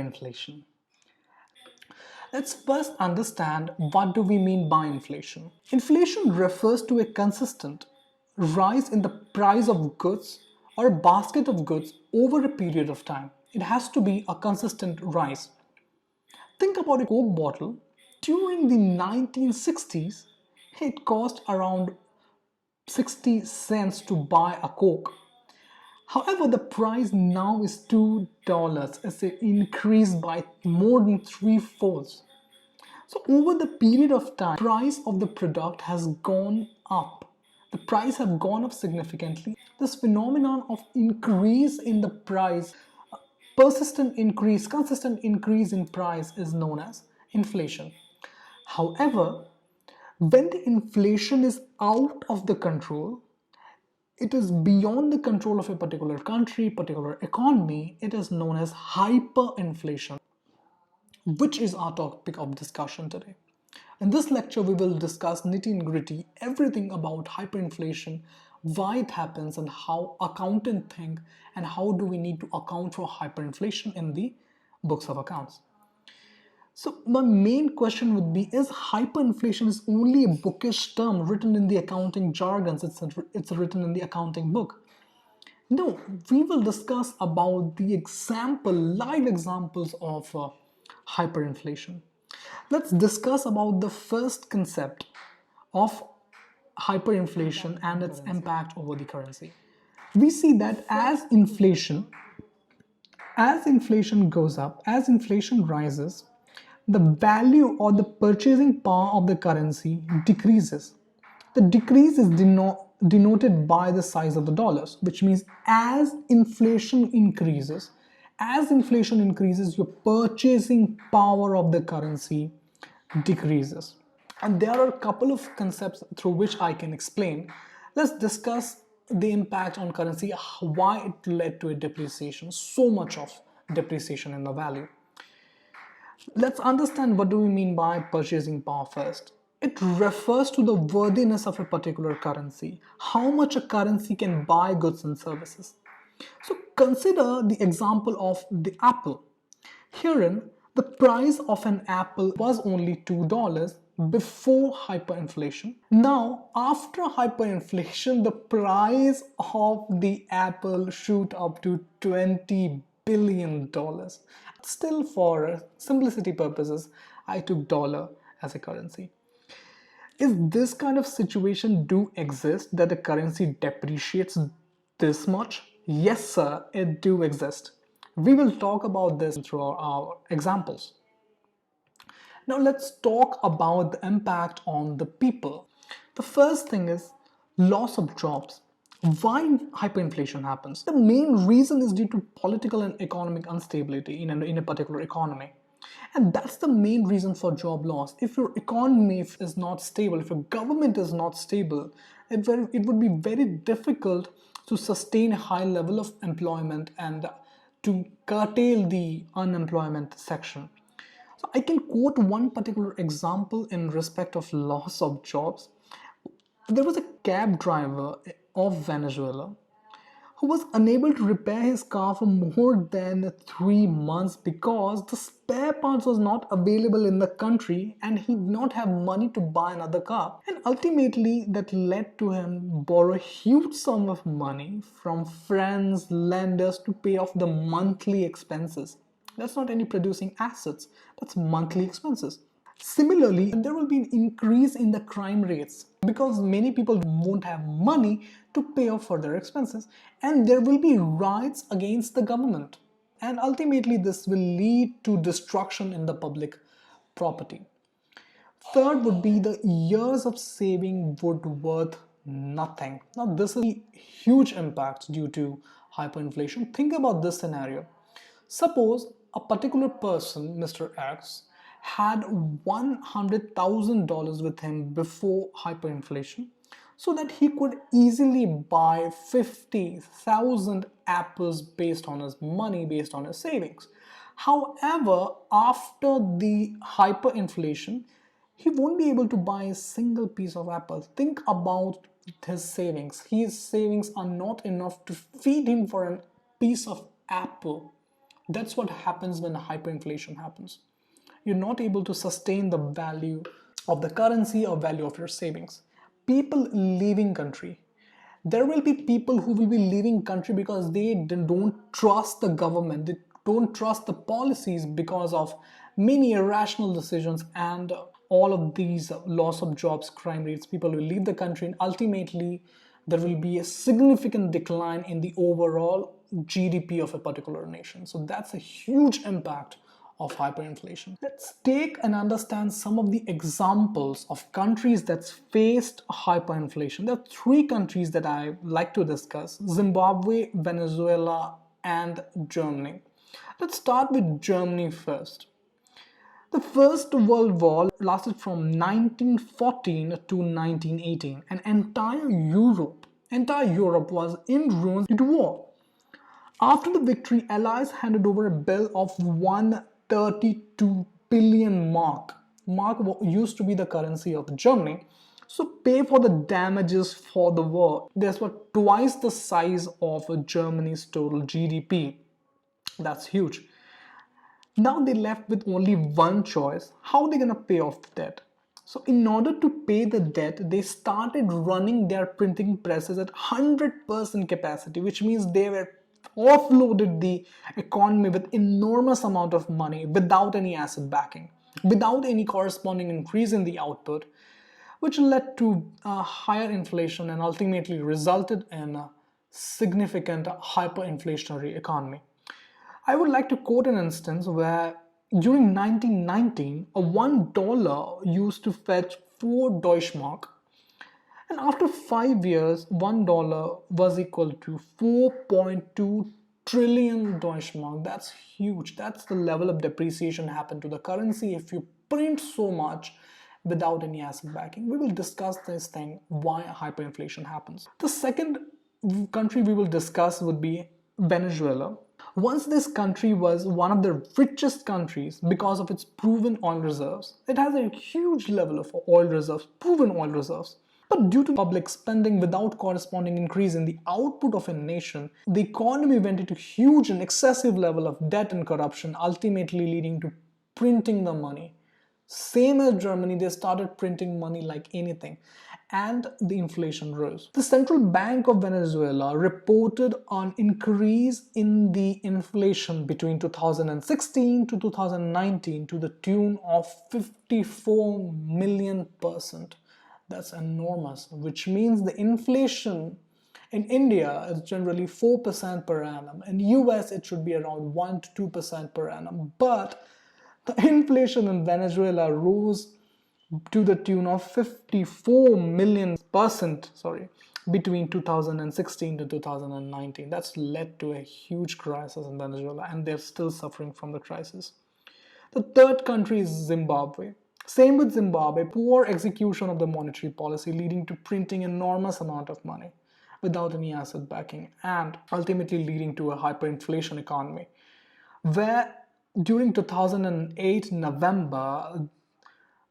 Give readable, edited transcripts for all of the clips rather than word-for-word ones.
hyperinflation. Let's first understand what do we mean by inflation. Inflation refers to a consistent rise in the price of goods or a basket of goods over a period of time. It has to be a consistent rise. Think about a Coke bottle. During the 1960s, it cost around 60 cents to buy a Coke. However, the price now is $2. It's an increase by more than three-fourths. So over the period of time, price of the product has gone up. The price have gone up significantly. This phenomenon of increase in the price, consistent increase in price is known as inflation. However, when the inflation is out of the control, it is beyond the control of a particular country, particular economy, it is known as hyperinflation, which is our topic of discussion today. In this lecture, we will discuss nitty and gritty everything about hyperinflation, why it happens, and how accountants think, and how do we need to account for hyperinflation in the books of accounts. So my main question would be, is hyperinflation is only a bookish term written in the accounting jargons, it's written in the accounting book? No, we will discuss about the live examples of hyperinflation. Let's discuss about the first concept of hyperinflation and its impact over the currency. We see that as inflation goes up, as inflation rises, the value or the purchasing power of the currency decreases. The decrease is denoted by the size of the dollars, which means as inflation increases, your purchasing power of the currency decreases. And there are a couple of concepts through which I can explain. Let's discuss the impact on currency, why it led to a depreciation, so much of depreciation in the value. Let's understand what do we mean by purchasing power first. It refers to the worthiness of a particular currency, how much a currency can buy goods and services. So consider the example of the apple. Herein, the price of an apple was only $2 before hyperinflation. Now, after hyperinflation, the price of the apple shoot up to $20 billion. Still, for simplicity purposes, I took dollar as a currency. Is this kind of situation do exist that the currency depreciates this much? Yes, sir, it do exist. We will talk about this through our examples. Now let's talk about the impact on the people. The first thing is loss of jobs. Why hyperinflation happens? The main reason is due to political and economic instability in a particular economy. And that's the main reason for job loss. If your economy is not stable, if your government is not stable, it would be very difficult to sustain a high level of employment and to curtail the unemployment section. So I can quote one particular example in respect of loss of jobs. There was a cab driver of Venezuela who was unable to repair his car for more than 3 months because the spare parts was not available in the country and he did not have money to buy another car. And ultimately that led to him borrow a huge sum of money from friends, lenders to pay off the monthly expenses. That's not any producing assets, that's monthly expenses. Similarly, there will be an increase in the crime rates because many people won't have money to pay off for their expenses, and there will be riots against the government. And ultimately, this will lead to destruction in the public property. Third would be the years of saving would worth nothing. Now, this is a huge impact due to hyperinflation. Think about this scenario. Suppose a particular person, Mr. X, had $100,000 with him before hyperinflation so that he could easily buy 50,000 apples based on his money, based on his savings. However, after the hyperinflation, he won't be able to buy a single piece of apple. Think about his savings. His savings are not enough to feed him for a piece of apple. That's what happens when hyperinflation happens. You're not able to sustain the value of the currency or value of your savings. People leaving country. There will be people who will be leaving country because they don't trust the government. They don't trust the policies because of many irrational decisions and all of these loss of jobs, crime rates. People will leave the country and ultimately there will be a significant decline in the overall GDP of a particular nation. So that's a huge impact of hyperinflation. Let's take and understand some of the examples of countries that's faced hyperinflation. There are three countries that I like to discuss: Zimbabwe, Venezuela, and Germany. Let's start with Germany first. The First World War lasted from 1914 to 1918, and entire Europe was in ruins due to war. After the victory, Allies handed over a bill of 132 billion mark. Mark used to be the currency of Germany. So pay for the damages for the war. This was twice the size of Germany's total GDP. That's huge. Now they left with only one choice. How are they gonna pay off the debt? So in order to pay the debt, they started running their printing presses at 100% capacity, which means they were offloaded the economy with enormous amount of money without any asset backing, without any corresponding increase in the output, which led to higher inflation and ultimately resulted in a significant hyperinflationary economy. I would like to quote an instance where during 1919, a $1 used to fetch 4 Deutschmark, and after 5 years, $1 was equal to 4.2 trillion Deutschmark. That's huge. That's the level of depreciation happened to the currency if you print so much without any asset backing. We will discuss this thing, why hyperinflation happens. The second country we will discuss would be Venezuela. Once this country was one of the richest countries because of its proven oil reserves. It has a huge level of oil reserves, proven oil reserves. But due to public spending without corresponding increase in the output of a nation, the economy went into huge and excessive level of debt and corruption, ultimately leading to printing the money. Same as Germany, they started printing money like anything, and the inflation rose. The Central Bank of Venezuela reported an increase in the inflation between 2016 to 2019 to the tune of 54 million%. That's enormous, which means the inflation in India is generally 4% per annum. In US, it should be around 1 to 2% per annum. But the inflation in Venezuela rose to the tune of 54 million% between 2016 to 2019. That's led to a huge crisis in Venezuela, and they're still suffering from the crisis. The third country is Zimbabwe. Same with Zimbabwe, poor execution of the monetary policy leading to printing enormous amount of money without any asset backing and ultimately leading to a hyperinflation economy, where during 2008 November,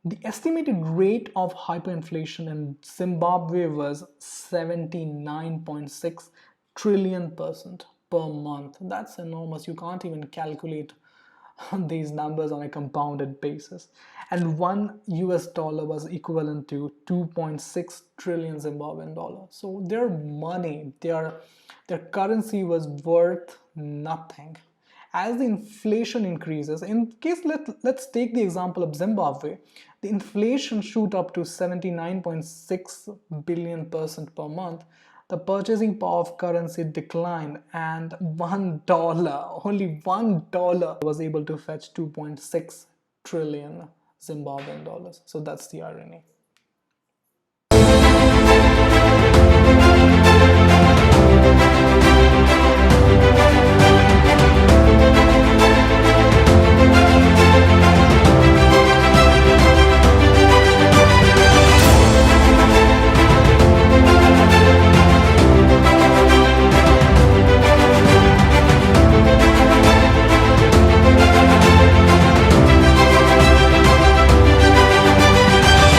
the estimated rate of hyperinflation in Zimbabwe was 79.6 trillion% per month. That's enormous. You can't even calculate these numbers on a compounded basis. And $1 was equivalent to 2.6 trillion Zimbabwean dollars. So their money, their currency was worth nothing. As the inflation increases, let's take the example of Zimbabwe, the inflation shoot up to 79.6 billion% per month. The purchasing power of currency declined, and only $1 was able to fetch 2.6 trillion Zimbabwean dollars. So that's the irony.